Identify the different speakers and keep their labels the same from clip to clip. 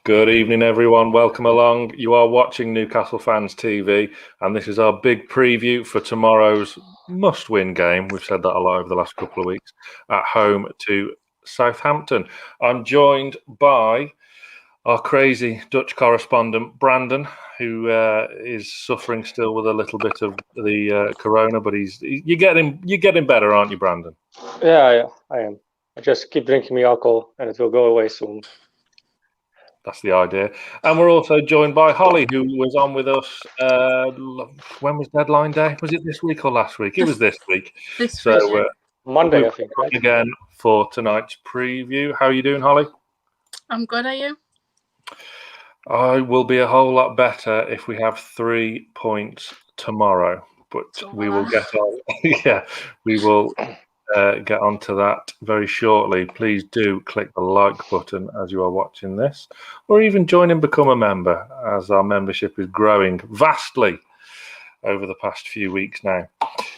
Speaker 1: Good evening, everyone. Welcome along. You are watching Newcastle Fans TV, and this is our big preview for tomorrow's must-win game. We've said that a lot over the last couple of weeks, at home to Southampton. I'm joined by our crazy Dutch correspondent, Brandon, who is suffering still with a little bit of the corona, but you're getting better, aren't you, Brandon?
Speaker 2: Yeah, I am. I just keep drinking my alcohol, and it will go away soon.
Speaker 1: That's the idea. And we're also joined by Holly, who was on with us. When was deadline day? Was it this week or last week? It was this week.
Speaker 2: Monday, I think, right?
Speaker 1: Again for tonight's preview. How are you doing, Holly?
Speaker 3: I'm good, are you?
Speaker 1: I will be a whole lot better if we have 3 points tomorrow. But we will get on. Yeah, we will get onto that very shortly. Please do click the like button as you are watching this, or even join and become a member, as our membership is growing vastly over the past few weeks now.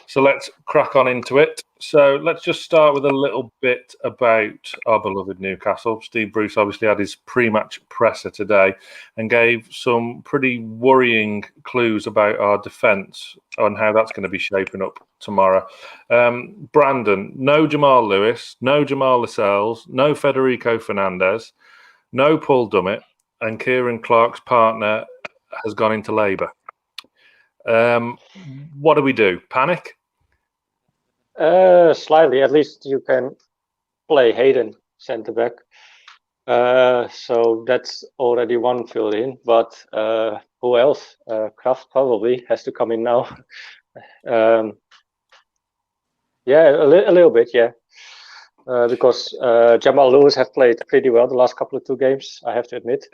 Speaker 1: So let's crack on into it. So let's just start with a little bit about our beloved Newcastle. Steve Bruce obviously had his pre-match presser today and gave some pretty worrying clues about our defence on how that's going to be shaping up tomorrow. Brandon, no Jamal Lewis, no Jamal Lascelles, no Federico Fernandez, no Paul Dummett, and Kieran Clark's partner has gone into labour. What do we do? Panic?
Speaker 2: Slightly. At least you can play Hayden centre back. So that's already one filled in. But who else? Kraft probably has to come in now. Yeah, a little bit, yeah. Because Jamal Lewis have played pretty well the last couple of 2 games, I have to admit.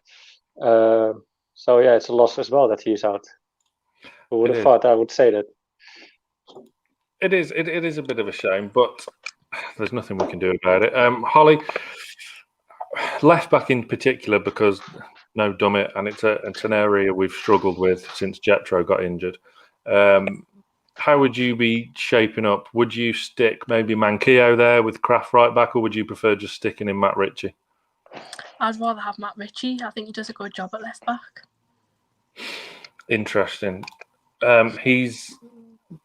Speaker 2: So yeah, it's a loss as well that he's out. Who would have thought I would say that?
Speaker 1: It is a bit of a shame, but there's nothing we can do about it. Holly, left back in particular, because no Dummett, and it's an area we've struggled with since Jetro got injured. How would you be shaping up? Would you stick maybe Manquillo there with Kraft right back, or would you prefer just sticking in Matt Ritchie?
Speaker 3: I'd rather have Matt Ritchie. I think he does a good job at left back.
Speaker 1: Interesting. He's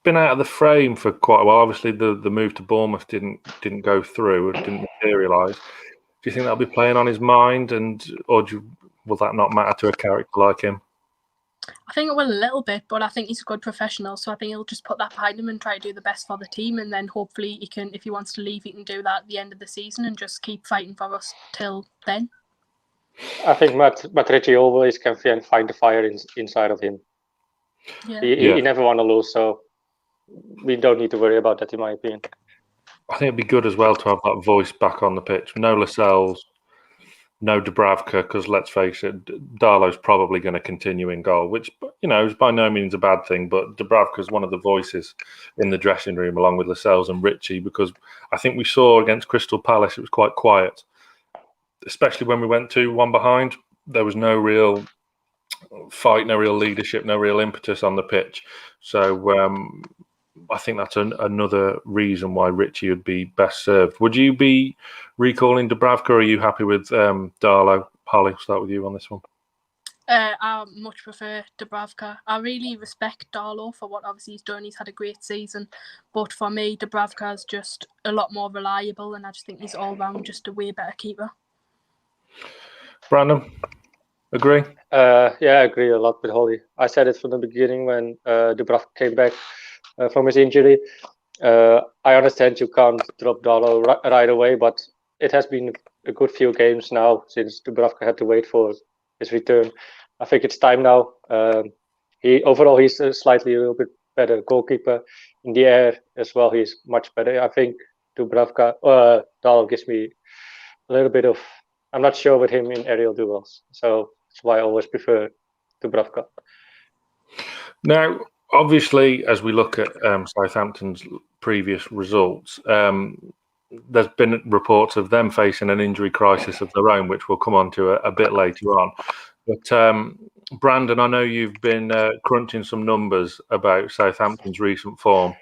Speaker 1: been out of the frame for quite a while. Obviously, the move to Bournemouth didn't go through, it didn't materialise. Do you think that'll be playing on his mind, or will that not matter to a character like him?
Speaker 3: I think it will a little bit, but I think he's a good professional, so I think he'll just put that behind him and try to do the best for the team, and then hopefully he can, if he wants to leave, he can do that at the end of the season and just keep fighting for us till then.
Speaker 2: I think Matt Ritchie always can find the fire inside of him. Yeah. He never want to lose, so we don't need to worry about that, in my opinion.
Speaker 1: I think it'd be good as well to have that voice back on the pitch. No Lascelles, no Dubravka, because let's face it, Darlow's probably going to continue in goal, which, is by no means a bad thing, but Dubravka's one of the voices in the dressing room along with Lascelles and Ritchie, because I think we saw against Crystal Palace it was quite quiet, especially when we went 2-1 behind. There was no real fight, no real leadership, no real impetus on the pitch. So I think that's another reason why Ritchie would be best served. Would you be recalling Dubravka, or are you happy with Darlow? Holly, I'll start with you on this one.
Speaker 3: I much prefer Dubravka. I really respect Darlow for what obviously he's done. He's had a great season. But for me, Dubravka is just a lot more reliable, and I just think he's all round just a way better keeper.
Speaker 1: Brandon, agree?
Speaker 2: Yeah, I agree a lot with Holly. I said it from the beginning when Dubravka came back from his injury. I understand you can't drop Darlow right away, but it has been a good few games now since Dubravka had to wait for his return. I think it's time now. He's a little bit better goalkeeper. In the air as well, he's much better. I think Darlow gives me a little bit of, I'm not sure with him in aerial duels. So that's why I always prefer Dubravka.
Speaker 1: Now, obviously, as we look at Southampton's previous results, there's been reports of them facing an injury crisis of their own, which we'll come on to a bit later on. But Brandon, I know you've been crunching some numbers about Southampton's recent form.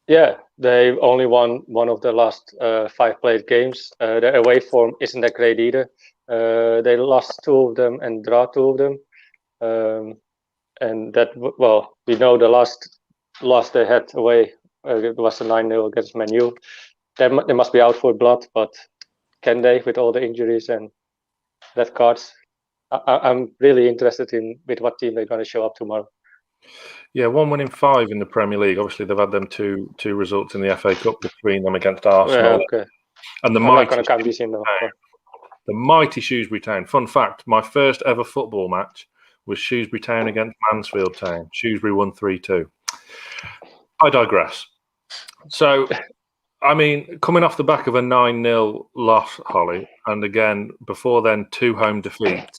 Speaker 2: Yeah, they only won one of the last 5 played games. Their away form isn't that great either. They lost 2 of them and draw 2 of them. And that, well, we know the last loss they had away it was a 9-0 against Man U. They must be out for blood, but can they with all the injuries and red cards? I'm really interested in with what team they're going to show up tomorrow.
Speaker 1: Yeah, 1 win in 5 in the Premier League. Obviously, they've had them two results in the FA Cup between them against Arsenal.
Speaker 2: Okay.
Speaker 1: And the
Speaker 2: I'm not going to count this in though.
Speaker 1: The mighty Shrewsbury Town. Fun fact, my first ever football match was Shrewsbury Town against Mansfield Town. Shrewsbury won 3-2. I digress. So, I mean, coming off the back of a 9-0 loss, Holly, and again, before then, 2 home defeats,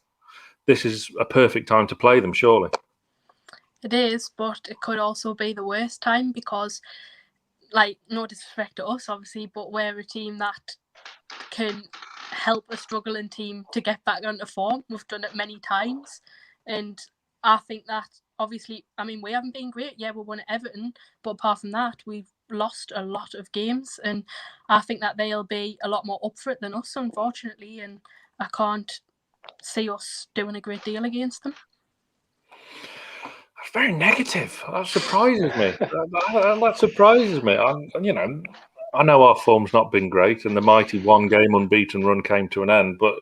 Speaker 1: this is a perfect time to play them, surely.
Speaker 3: It is, but it could also be the worst time because, like, no disrespect to us, obviously, but we're a team that can help a struggling team to get back onto form. We've done it many times, and I think that, obviously, I mean, we haven't been great. Yeah, we won at Everton, but apart from that, we've lost a lot of games, and I think that they'll be a lot more up for it than us, unfortunately, and I can't see us doing a great deal against them.
Speaker 1: That's very negative. That surprises me. That surprises me. I know our form's not been great, and the mighty 1-game unbeaten run came to an end. But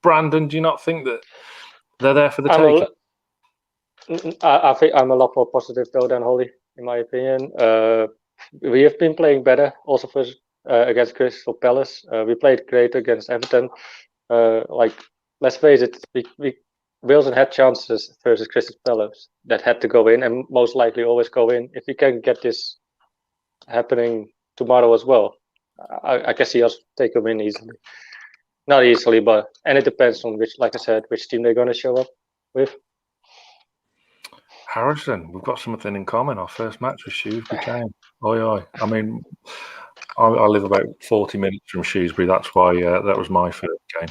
Speaker 1: Brandon, do you not think that they're there for the taking?
Speaker 2: I think I'm a lot more positive though than Holly, in my opinion. We have been playing better also against Crystal Palace. We played great against Everton. Let's face it, Wilson had chances versus Crystal Palace that had to go in and most likely always go in. If we can get this happening tomorrow as well, I can see us take a win easily. Not easily, and it depends on which team they're going to show up with.
Speaker 1: Harrison, we've got something in common. Our first match was Shrewsbury Town. Oi. I mean, I live about 40 minutes from Shrewsbury. That's why that was my first game.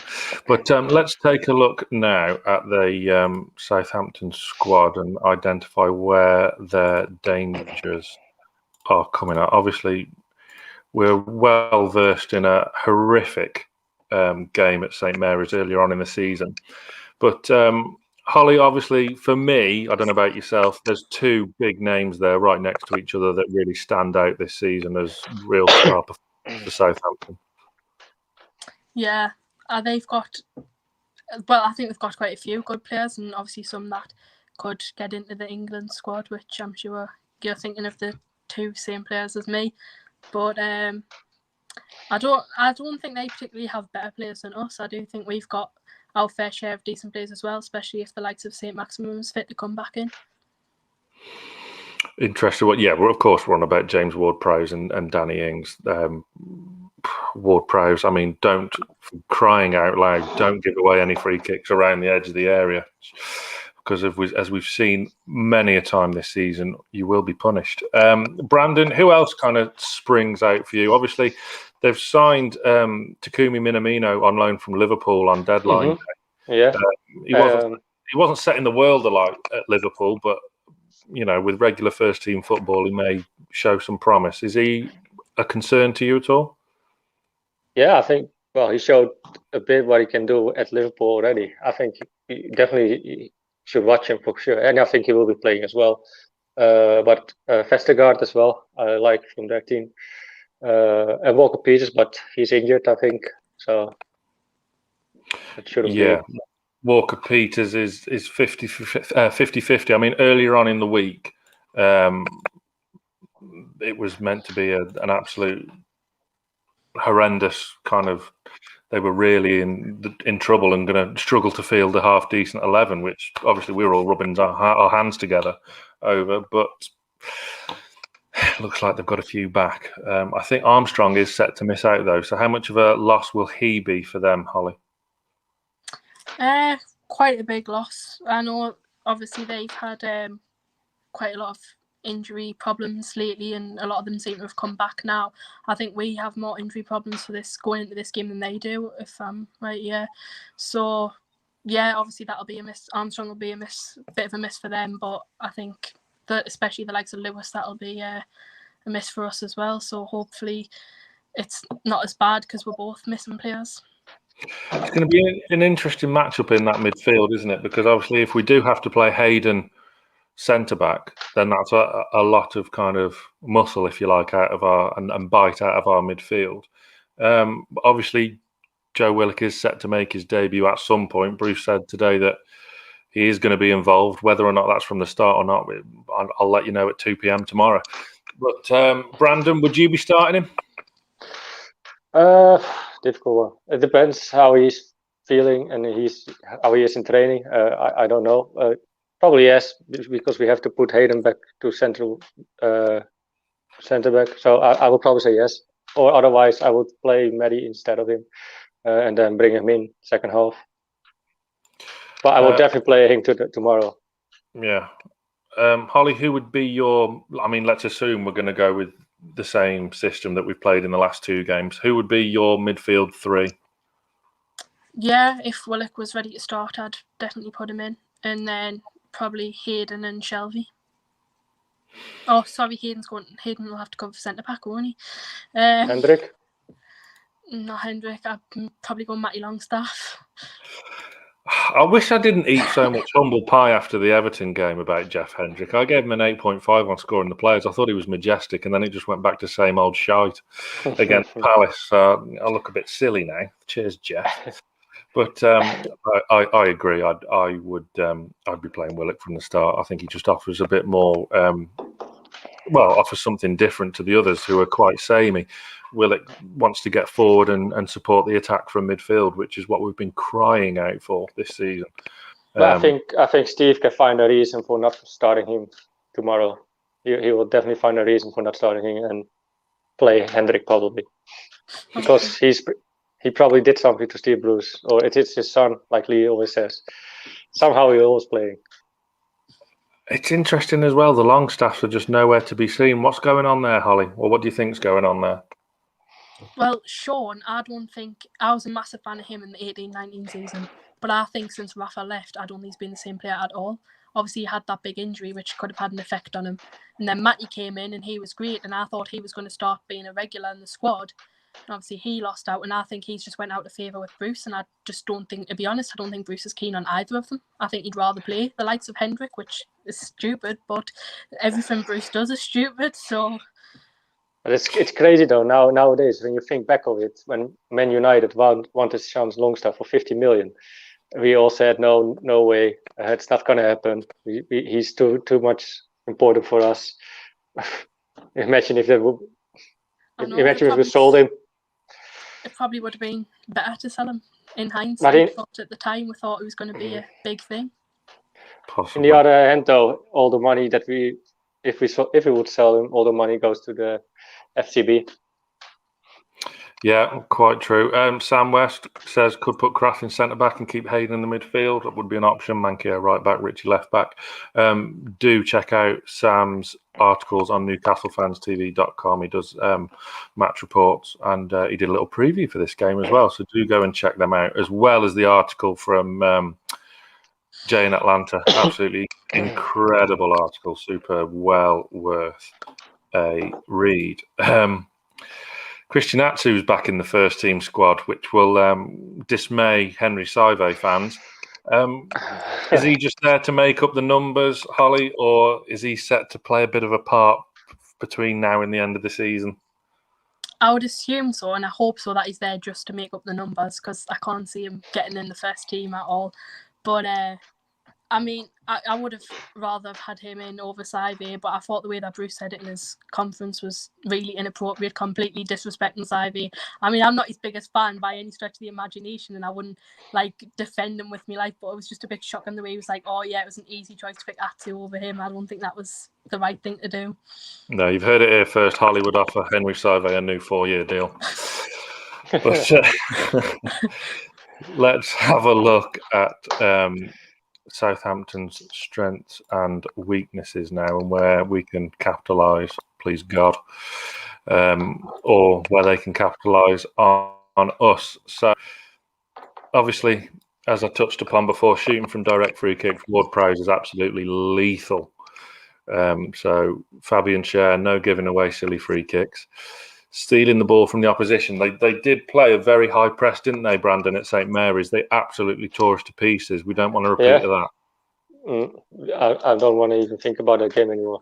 Speaker 1: But let's take a look now at the Southampton squad and identify where their dangers are coming out. Obviously, we're well versed in a horrific game at St Mary's earlier on in the season. But Holly, obviously, for me, I don't know about yourself, there's 2 big names there right next to each other that really stand out this season as real star performers for Southampton.
Speaker 3: Yeah, they've got, well, I think they've got quite a few good players, and obviously some that could get into the England squad, which I'm sure you're thinking of the 2 same players as me. But I don't think they particularly have better players than us. I do think we've got our fair share of decent players as well, especially if the likes of Saint-Maximin is fit to come back in.
Speaker 1: Interesting. Well, yeah, well, of course, we're on about James Ward-Prowse and Danny Ings. Ward-Prowse, I mean, don't, for crying out loud, don't give away any free kicks around the edge of the area. Because as we've seen many a time this season, you will be punished. Brandon, who else kind of springs out for you? Obviously, they've signed Takumi Minamino on loan from Liverpool on deadline day.
Speaker 2: Yeah,
Speaker 1: he wasn't setting the world alight at Liverpool, but with regular first team football, he may show some promise. Is he a concern to you at all?
Speaker 2: Yeah, I think. Well, he showed a bit what he can do at Liverpool already. I think he definitely should watch him for sure, and I think he will be playing as well. But Vestergaard as well, I like from their team. And Walker Peters, but he's injured, I think. So it shouldn't be.
Speaker 1: Walker Peters is 50-50. I mean, earlier on in the week, it was meant to be an absolute horrendous kind of. They were really in trouble and going to struggle to field a half decent 11, which obviously we were all rubbing our hands together over. But looks like they've got a few back. I think Armstrong is set to miss out though. So how much of a loss will he be for them, Holly?
Speaker 3: Quite a big loss. I know obviously they've had quite a lot of injury problems lately, and a lot of them seem to have come back now. I think we have more injury problems for this going into this game than they do, if I'm right. Yeah. So yeah, obviously that'll be a miss. Armstrong will be a bit of a miss for them, but I think that especially the likes of Lewis, that'll be a a miss for us as well. So hopefully it's not as bad because we're both missing players.
Speaker 1: It's going to be an interesting matchup in that midfield, isn't it? Because obviously, if we do have to play Hayden centre back, then that's a lot of kind of muscle, if you like, out of and bite out of our midfield. Obviously, Joe Willock is set to make his debut at some point. Bruce said today that he is going to be involved. Whether or not that's from the start or not, I'll let you know at 2 p.m. tomorrow. But Brandon, would you be starting him?
Speaker 2: Difficult one. It depends how he's feeling and how he is in training. I don't know. Probably yes, because we have to put Hayden back to centre back. So I will probably say yes. Or otherwise, I would play Maddie instead of him, and then bring him in second half. But I will definitely play him tomorrow.
Speaker 1: Yeah. Holly, who would be your... I mean, let's assume we're going to go with the same system that we've played in the last 2 games. Who would be your midfield 3?
Speaker 3: Yeah, if Willock was ready to start, I'd definitely put him in. And then probably Hayden and Shelby. Oh, sorry, Hayden will have to go for centre-back, won't he?
Speaker 2: Hendrik?
Speaker 3: Not Hendrik. I'd probably go Matty Longstaff.
Speaker 1: I wish I didn't eat so much humble pie after the Everton game about Jeff Hendrick. I gave him an 8.5 on scoring the players. I thought he was majestic, and then it just went back to same old shite against Palace. I look a bit silly now. Cheers, Jeff. But I agree. I'd be playing Willock from the start. I think he just offers a bit more. Offers something different to the others who are quite samey. Willock wants to get forward and support the attack from midfield, which is what we've been crying out for this season.
Speaker 2: I think Steve can find a reason for not starting him tomorrow. He will definitely find a reason for not starting him and play Hendrik probably, because he probably did something to Steve Bruce, or it is his son, like Lee always says. Somehow he always playing.
Speaker 1: It's interesting as well. The Longstaffs are just nowhere to be seen. What's going on there, Holly? Or what do you think's going on there?
Speaker 3: Well, Sean, I was a massive fan of him in the 18-19 season, but I think since Rafa left, I don't think he's been the same player at all. Obviously, he had that big injury, which could have had an effect on him. And then Matty came in, and he was great, and I thought he was going to start being a regular in the squad. And obviously, he lost out, and I think he's just went out of favour with Bruce, and I just don't think, to be honest, I don't think Bruce is keen on either of them. I think he'd rather play the likes of Hendrik, which is stupid, but everything Bruce does is stupid, so...
Speaker 2: But it's crazy though nowadays when you think back of it. When Man United wanted Sean Longstaff for 50 million, we all said no way, it's not going to happen. He's too much important for us. Imagine if we sold him.
Speaker 3: It probably would have been better to sell him in hindsight. But at the time, we thought it was going to be a big thing.
Speaker 1: Possibly.
Speaker 2: On the other hand, though, all the money that if we would sell him, all the money goes to the FCB.
Speaker 1: Yeah, quite true. Sam West says could put Kraft in centre back and keep Hayden in the midfield. That would be an option. Mankia right back, Richie left back. Do check out Sam's articles on NewcastleFansTV.com. He does match reports, and he did a little preview for this game as well. So do go and check them out, as well as the article from Jay in Atlanta. Absolutely incredible article. Super well worth a read. Christian Atsu is back in the first team squad, which will dismay Henry Saive fans. Is he just there to make up the numbers, Holly, or is he set to play a bit of a part between now and the end of the season?
Speaker 3: I would assume so, and I hope so, that he's there just to make up the numbers, because I can't see him getting in the first team at all. But I mean, I would have rather have had him in over Saive, but I thought the way that Bruce said it in his conference was really inappropriate, completely disrespecting Saive. I mean, I'm not his biggest fan by any stretch of the imagination, and I wouldn't defend him with me life, but it was just a bit shocking the way he was like, oh yeah, it was an easy choice to pick Atsu over him. I don't think that was the right thing to do. No,
Speaker 1: you've heard it here first. Hollywood offer Henry Saive a new 4-year deal. But let's have a look at Southampton's strengths and weaknesses now, and where we can capitalise, please God, or where they can capitalise on us. So obviously, as I touched upon before, shooting from direct free kicks, Ward Prowse is absolutely lethal So Fabian Schär, no giving away silly free kicks. Stealing the ball from the opposition. They did play a very high press, didn't they, Brandon, at St Mary's? They absolutely tore us to pieces. We don't want to repeat of that.
Speaker 2: I don't want to even think about that game anymore.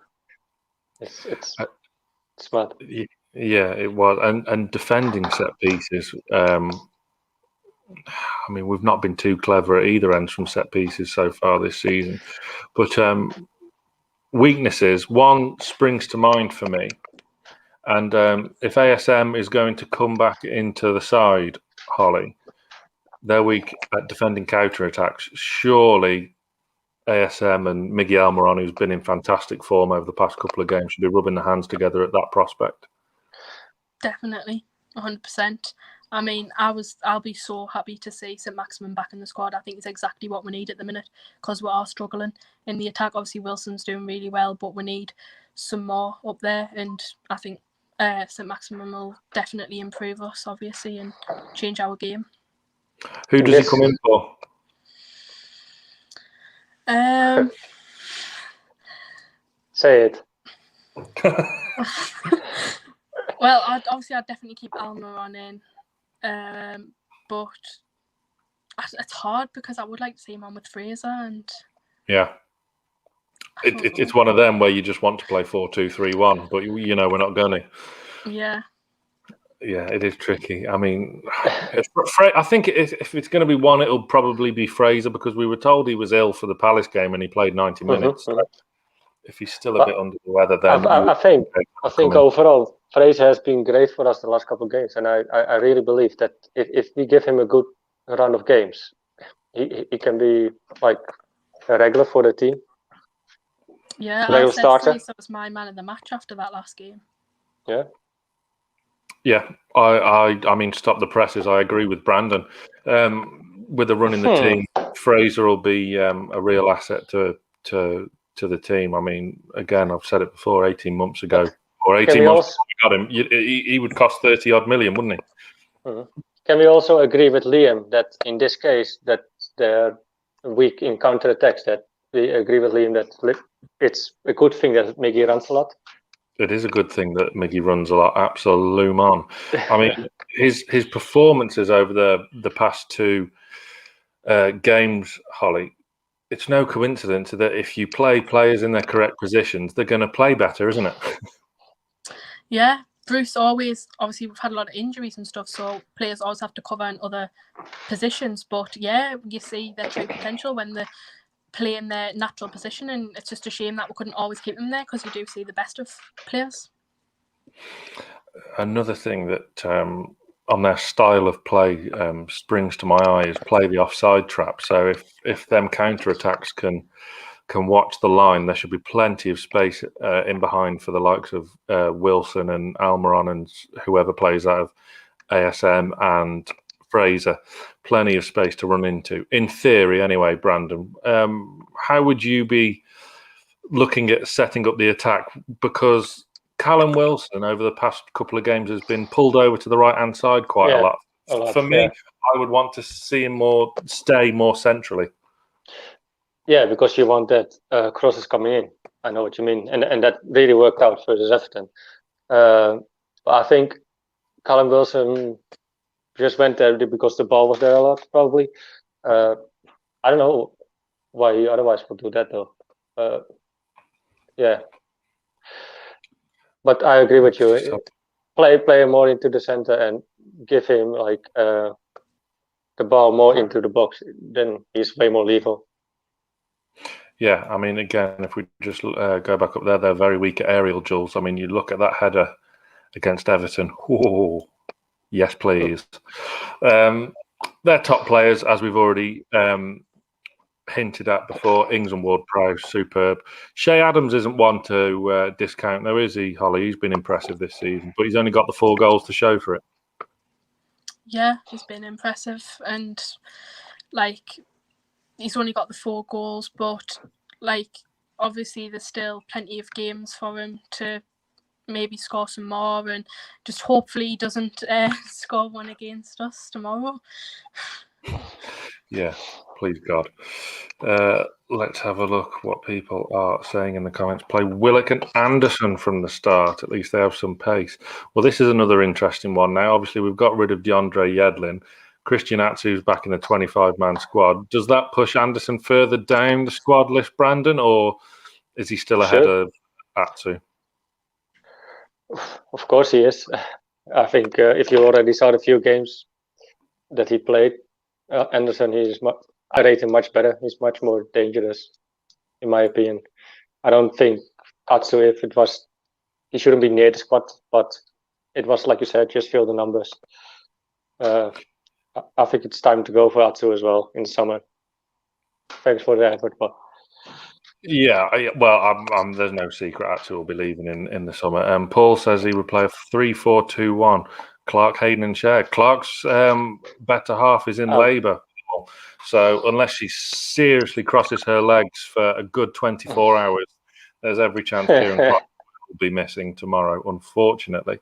Speaker 2: It's mad.
Speaker 1: Yeah, it was. And defending set pieces. I mean, we've not been too clever at either ends from set pieces so far this season. But weaknesses, one springs to mind for me. And if ASM is going to come back into the side, Holly, they're weak at defending counter-attacks. Surely ASM and Miguel Almiron, who's been in fantastic form over the past couple of games, should be rubbing their hands together at that prospect.
Speaker 3: Definitely, 100%. I mean, I'll be so happy to see Saint-Maximin back in the squad. I think it's exactly what we need at the minute because we are struggling in the attack. Obviously, Wilson's doing really well, but we need some more up there. And I think Saint-Maximin will definitely improve us, obviously, and change our game.
Speaker 1: Who does he come in for?
Speaker 2: Say it.
Speaker 3: Well, I'd definitely keep Almiron in. But it's hard because I would like to see him on with Fraser and
Speaker 1: it's one of them where you just want to play 4-2-3-1, but we're not going to.
Speaker 3: Yeah,
Speaker 1: it is tricky. I mean, I think if it's going to be one, it'll probably be Fraser because we were told he was ill for the Palace game and he played 90 minutes. So if he's still a bit under the weather, then
Speaker 2: I think overall Fraser has been great for us the last couple of games, and I really believe that if we give him a good run of games, he can be like a regular for the team.
Speaker 3: Yeah, I said Fraser was my man of the match after that last game.
Speaker 1: Yeah, I mean, stop the presses. I agree with Brandon. With the run in the team, Fraser will be a real asset to the team. I mean, again, I've said it before, 18 months ago, or 18 months before we got him, he would cost 30-odd million, wouldn't he?
Speaker 2: Can we also agree with Liam that in this case that they're weak in counter-attacks, that we agree with Liam that it's a good thing that Miggy runs a lot?
Speaker 1: It is a good thing that Miggy runs a lot. Absolument. I mean, his performances over the past two games, Holly, it's no coincidence that if you play players in their correct positions, they're going to play better, isn't it?
Speaker 3: Yeah, Bruce obviously we've had a lot of injuries and stuff, so players always have to cover in other positions. But yeah, you see their true potential when they play in their natural position, and it's just a shame that we couldn't always keep them there because you do see the best of players.
Speaker 1: Another thing that on their style of play springs to my eye is play the offside trap. So if them counter-attacks can watch the line, there should be plenty of space in behind for the likes of Wilson and Almiron and whoever plays out of ASM and Fraser. Plenty of space to run into. In theory, anyway, Brandon, how would you be looking at setting up the attack? Because Callum Wilson over the past couple of games has been pulled over to the right-hand side quite a lot. For me, I would want to see him stay more centrally.
Speaker 2: Yeah, because you want that crosses coming in. I know what you mean. And that really worked out for Southampton. I think Callum Wilson just went there because the ball was there a lot, probably. I don't know why he otherwise would do that, though. Yeah. But I agree with you. Play more into the center and give him the ball more into the box. Then he's way more lethal. Yeah,
Speaker 1: I mean, again, if we just go back up there, they're very weak at aerial duels. I mean, you look at that header against Everton. Oh, yes, please. They're top players, as we've already hinted at before. Ings and Ward-Prowse, superb. Shea Adams isn't one to discount, though, is he, Holly? He's been impressive this season, but he's only got the 4 goals to show for it.
Speaker 3: Yeah, he's been impressive, and he's only got the 4 goals, but obviously there's still plenty of games for him to maybe score some more, and just hopefully he doesn't score one against us tomorrow.
Speaker 1: Yeah, please God. Let's have a look what people are saying in the comments. Play Willock and Anderson from the start. At least they have some pace. Well, this is another interesting one now. Obviously, we've got rid of DeAndre Yedlin. Christian Atsu's back in the 25-man squad. Does that push Anderson further down the squad list, Brandon, or is he still ahead of Atsu?
Speaker 2: Of course he is. I think if you already saw the few games that he played, Anderson, I rate him much better. He's much more dangerous, in my opinion. I don't think Atsu, if it was, he shouldn't be near the squad, but it was, like you said, just fill the numbers. I think it's time to go for Atsu as well in the summer. Thanks for the effort, but
Speaker 1: yeah, there's no secret Atsu will be leaving in the summer. Paul says he would play a 3-4-2-1. Clark, Hayden, and Cher. Clark's better half is in labour, so unless she seriously crosses her legs for a good 24 hours, there's every chance Kieran Clark will be missing tomorrow, unfortunately.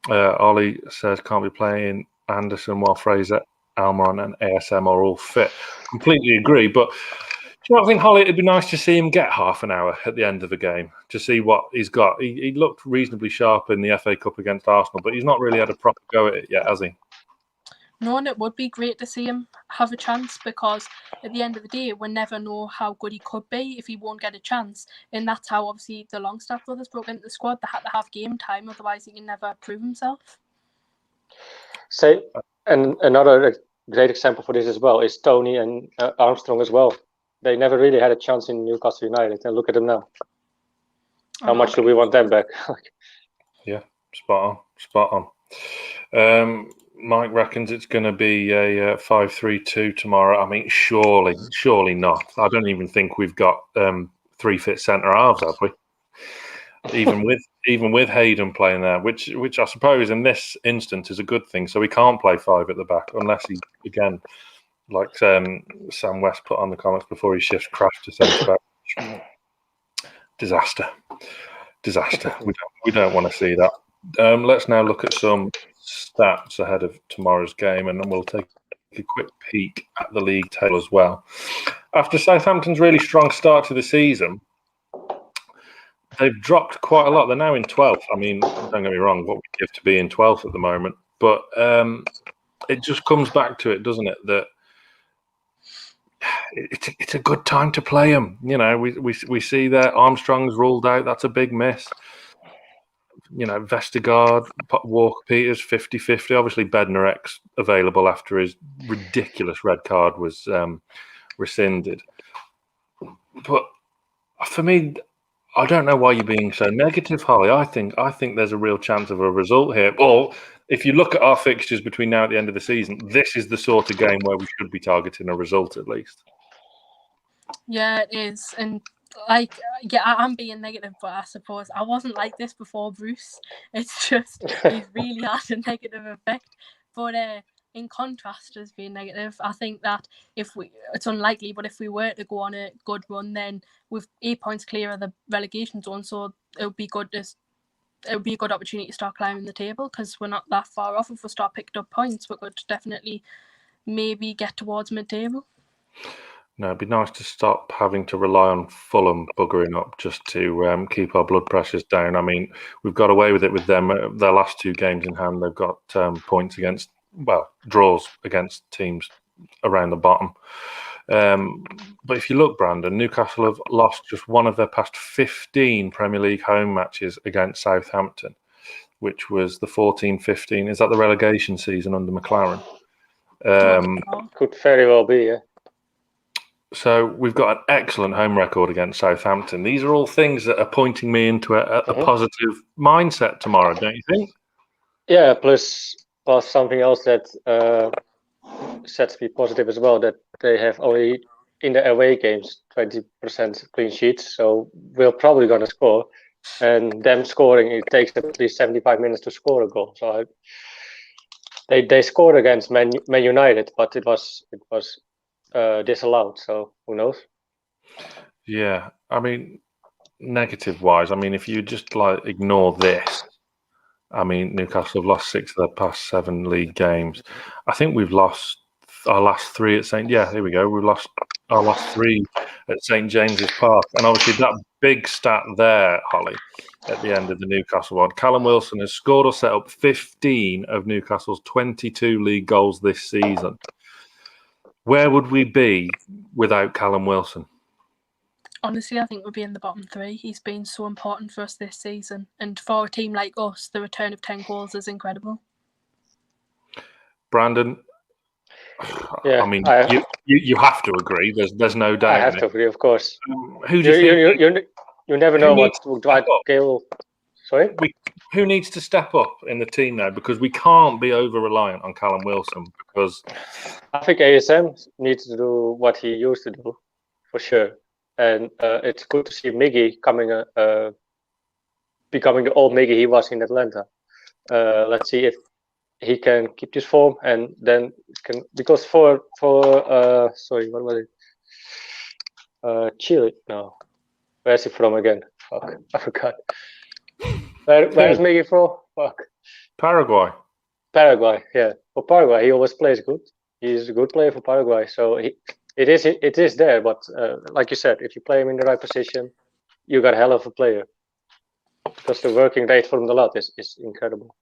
Speaker 1: Ollie says can't be playing Anderson while Fraser, Almiron, and ASM are all fit. Completely agree, but do you not think, Holly, it'd be nice to see him get half an hour at the end of the game to see what he's got? He looked reasonably sharp in the FA Cup against Arsenal, but he's not really had a proper go at it yet, has he?
Speaker 3: No, and it would be great to see him have a chance, because at the end of the day, we never know how good he could be if he won't get a chance. And that's how, obviously, the Longstaff brothers broke into the squad. They had to have game time, otherwise he can never prove himself.
Speaker 2: And another great example for this as well is Tony and Armstrong as well. They never really had a chance in Newcastle United, and look at them now. How much do we want them back?
Speaker 1: Yeah, spot on. Mike reckons it's going to be a 5-3-2 tomorrow. I mean, surely not. I don't even think we've got 3 fit centre halves, have we? Even with Hayden playing there, which I suppose in this instance is a good thing. So we can't play 5 at the back unless he, again, like Sam West put on the comments before he shifts Crash to centre back. Disaster. We don't want to see that. Let's now look at some stats ahead of tomorrow's game, and then we'll take a quick peek at the league table as well. After Southampton's really strong start to the season, they've dropped quite a lot. They're now in 12th. I mean, don't get me wrong, what we give to be in 12th at the moment, but it just comes back to it, doesn't it, that it's a good time to play them. You know, we see that Armstrong's ruled out. That's a big miss. You know, Vestergaard, Walker-Peters, 50-50. Obviously, Bednarek's available after his ridiculous red card was rescinded. But for me, I don't know why you're being so negative, Holly. I think there's a real chance of a result here. Well, if you look at our fixtures between now and the end of the season, this is the sort of game where we should be targeting a result at least.
Speaker 3: Yeah, it is. And I'm being negative, but I suppose I wasn't like this before Bruce. It's just he's really had a negative effect. But in contrast as being negative, I think that it's unlikely, but if we were to go on a good run, then with 8 points clear of the relegation zone, so it would be good. It would be a good opportunity to start climbing the table, because we're not that far off. If we start picking up points, we could definitely maybe get towards mid-table.
Speaker 1: No, it'd be nice to stop having to rely on Fulham buggering up just to keep our blood pressures down. I mean, we've got away with it with them. Their last 2 games in hand, they've got points against, draws against teams around the bottom. But if you look, Brandon, Newcastle have lost just one of their past 15 Premier League home matches against Southampton, which was the 14-15. Is that the relegation season under McLaren?
Speaker 2: Could very well be, yeah.
Speaker 1: So we've got an excellent home record against Southampton. These are all things that are pointing me into a positive mindset tomorrow, don't you think?
Speaker 2: Yeah, plus something else that sets me positive as well, that they have only in the away games 20% clean sheets, so we're probably going to score. And them scoring, it takes at least 75 minutes to score a goal. So they scored against Man United, but it was disallowed, so who knows?
Speaker 1: Yeah, I mean, negative-wise, I mean, if you just ignore this, I mean, Newcastle have lost 6 of their past 7 league games. I think we've lost our last 3 at St. Yeah, here we go. We've lost lost 3 at St James's Park. And obviously that big stat there, Holly, at the end of the Newcastle one. Callum Wilson has scored or set up 15 of Newcastle's 22 league goals this season. Where would we be without Callum Wilson?
Speaker 3: Honestly, I think we'll be in the bottom 3. He's been so important for us this season. And for a team like us, the return of 10 goals is incredible.
Speaker 1: Brandon?
Speaker 2: Yeah,
Speaker 1: I mean, you have to agree. There's no doubt.
Speaker 2: I have to agree, of course.
Speaker 1: Who do you think?
Speaker 2: You never know what Dwight Gale. Sorry.
Speaker 1: Who needs to step up in the team now? Because we can't be over reliant on Callum Wilson. Because
Speaker 2: I think ASM needs to do what he used to do, for sure. And it's good to see Miggy becoming the old Miggy he was in Atlanta. Let's see if he can keep this form, and then can, because for sorry, what was it? Chile? No, where's he from again? Fuck, I forgot. Where's Miggy from? Fuck.
Speaker 1: Paraguay,
Speaker 2: yeah. For Paraguay, he always plays good. He's a good player for Paraguay, so it is there. But like you said, if you play him in the right position, you got a hell of a player. Because the working rate from the lot is incredible.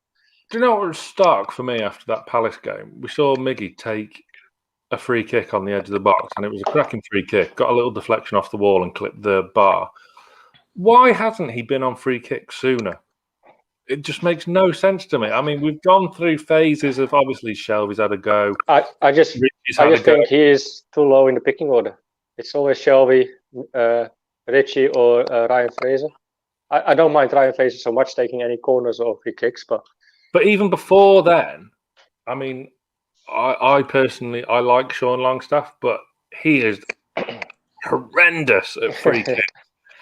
Speaker 1: Do you know what was stark for me after that Palace game? We saw Miggy take a free kick on the edge of the box, and it was a cracking free kick. Got a little deflection off the wall and clipped the bar. Why hasn't he been on free kicks sooner? It just makes no sense to me. I mean, we've gone through phases of obviously Shelby's had a go.
Speaker 2: I just think he is too low in the picking order. It's always Shelby, Richie, or Ryan Fraser. I don't mind Ryan Fraser so much taking any corners or free kicks, but
Speaker 1: even before then, I mean, I personally like Sean Longstaff, but he is horrendous at free kicks.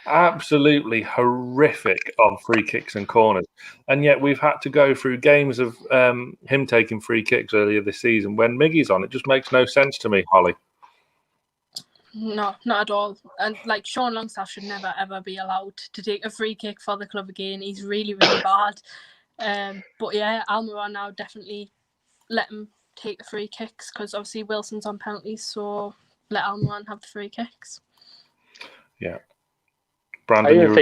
Speaker 1: Absolutely horrific on free kicks and corners. And yet we've had to go through games of him taking free kicks earlier this season. When Miggy's on, it just makes no sense to me, Holly.
Speaker 3: No, not at all. And like Sean Longstaff should never ever be allowed to take a free kick for the club again. He's really, really bad. But yeah, Almiron now definitely let him take the free kicks, because obviously Wilson's on penalties, so let Almiron have the free kicks.
Speaker 1: Yeah. Brandon,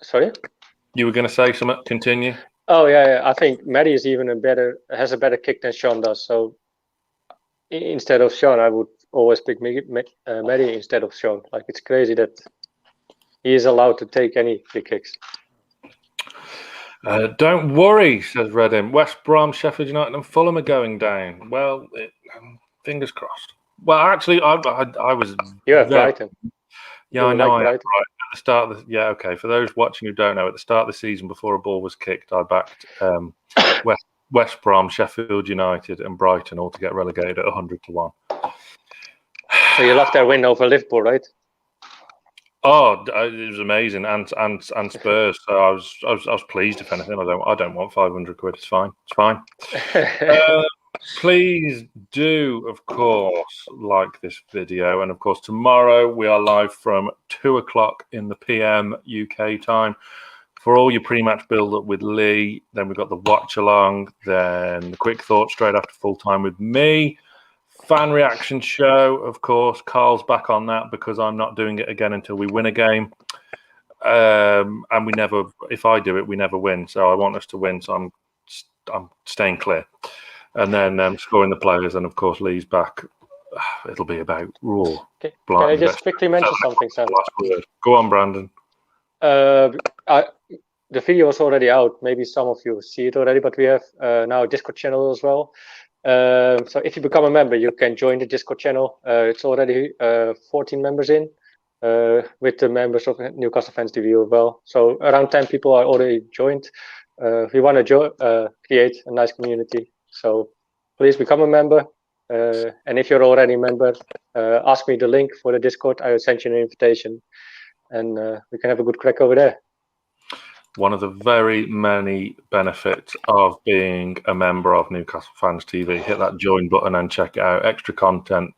Speaker 2: Sorry?
Speaker 1: You were going to say something? Continue.
Speaker 2: Oh yeah. I think Matty is has a better kick than Sean does. So instead of Sean, I would always pick Matty instead of Sean. Like, it's crazy that he is allowed to take any free kicks.
Speaker 1: Don't worry, says Redding. West Brom, Sheffield United, and Fulham are going down. Well, fingers crossed. Well, actually, I was.
Speaker 2: You have Brighton.
Speaker 1: Yeah, I know. I am right at the start of the. Yeah, okay. For those watching who don't know, at the start of the season, before a ball was kicked, I backed West Brom, Sheffield United, and Brighton all to get relegated at 100-1.
Speaker 2: So you loved their win over Liverpool, right?
Speaker 1: Oh, it was amazing, and Spurs. So I was pleased. If anything, I don't want 500 quid. It's fine. Please do, of course, like this video, and of course tomorrow we are live from 2:00 in the PM UK time for all your pre-match build-up with Lee. Then we've got the watch-along, then the quick thought straight after full-time with me. Fan reaction show, of course. Carl's back on that because I'm not doing it again until we win a game. And we never, if I do it, we never win. So I want us to win, so I'm staying clear. And then scoring the players, and of course Lee's back. It'll be about Raw.
Speaker 2: Can I just quickly mention something, Sam?
Speaker 1: Go on, Brandon.
Speaker 2: The video is already out. Maybe some of you see it already, but we have now a Discord channel as well. So if you become a member, you can join the Discord channel. It's already 14 members in, with the members of Newcastle Fans TV as well. So around 10 people are already joined. We want to create a nice community. So please become a member. And if you're already a member, ask me the link for the Discord. I will send you an invitation, and we can have a good crack over there.
Speaker 1: One of the very many benefits of being a member of Newcastle Fans TV. Hit that join button and check it out. Extra content,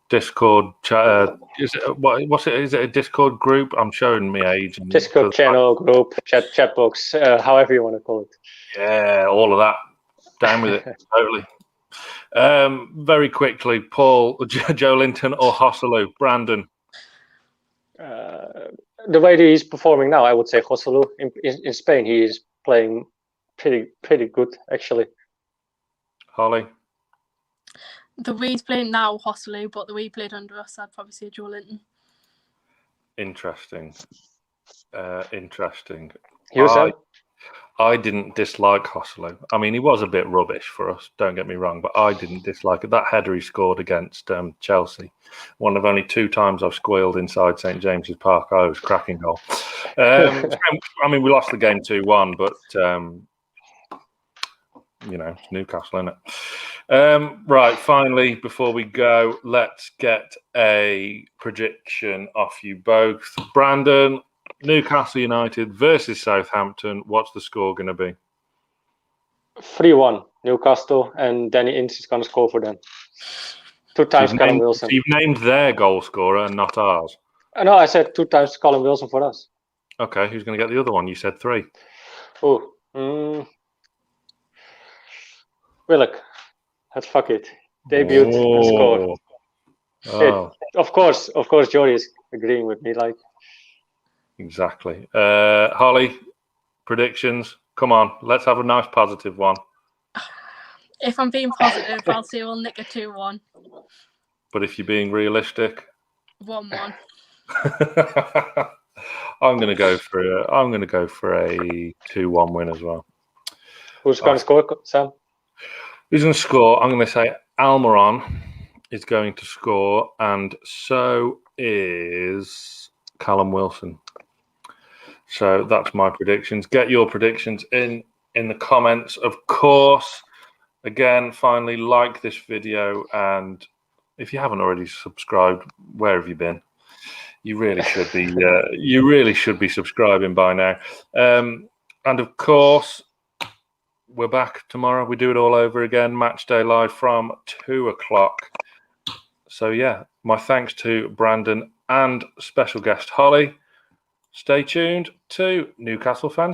Speaker 1: Discord. Is it a Discord group? I'm showing me age.
Speaker 2: Discord channel, group, chat box, however you want to call it.
Speaker 1: Yeah, all of that. Down with it. Totally. Very quickly, Paul, Joe Linton or Hosselu? Brandon.
Speaker 2: The way that he's performing now, I would say Joselu. In Spain, he is playing pretty good, actually.
Speaker 1: Holly.
Speaker 3: The way he's playing now, Hosselu, but the way he played under us, I'd probably say Joe Linton.
Speaker 1: Interesting. I didn't dislike Hosselu. I mean, he was a bit rubbish for us, don't get me wrong, but I didn't dislike it. That header he scored against Chelsea, one of only 2 times I've squealed inside St James's Park. I was cracking goal. I mean, we lost the game 2-1, but, it's Newcastle, isn't it? Right, finally, before we go, let's get a prediction off you both. Brandon, Newcastle United versus Southampton. What's the score going to be?
Speaker 2: 3-1 Newcastle, and Danny Ings is going to score for them. 2 times Callum Wilson.
Speaker 1: You've named their goal scorer and not ours.
Speaker 2: No, I said 2 times Callum Wilson for us.
Speaker 1: Okay, who's going to get the other one? You said 3.
Speaker 2: Willock. Let's fuck it. Debuted and scored.
Speaker 1: Oh.
Speaker 2: Of course, Jory is agreeing with me. Like.
Speaker 1: Exactly. Holly, predictions. Come on, let's have a nice positive one.
Speaker 3: If I'm being positive, I'll say we'll nick a 2-1.
Speaker 1: But if you're being realistic,
Speaker 3: 1-1.
Speaker 1: I'm going to go for a 2-1 win as well.
Speaker 2: Who's going to score, Sam?
Speaker 1: Who's going to score? I'm going to say Almiron is going to score, and so is Callum Wilson. So that's my predictions. Get your predictions in the comments, of course. Again, finally, like this video, and if you haven't already subscribed, where have you been? You really should be. You really should be subscribing by now. And of course, we're back tomorrow. We do it all over again. Match day live from 2:00. So yeah, my thanks to Brandon and special guest Holly. Stay tuned to Newcastle Fans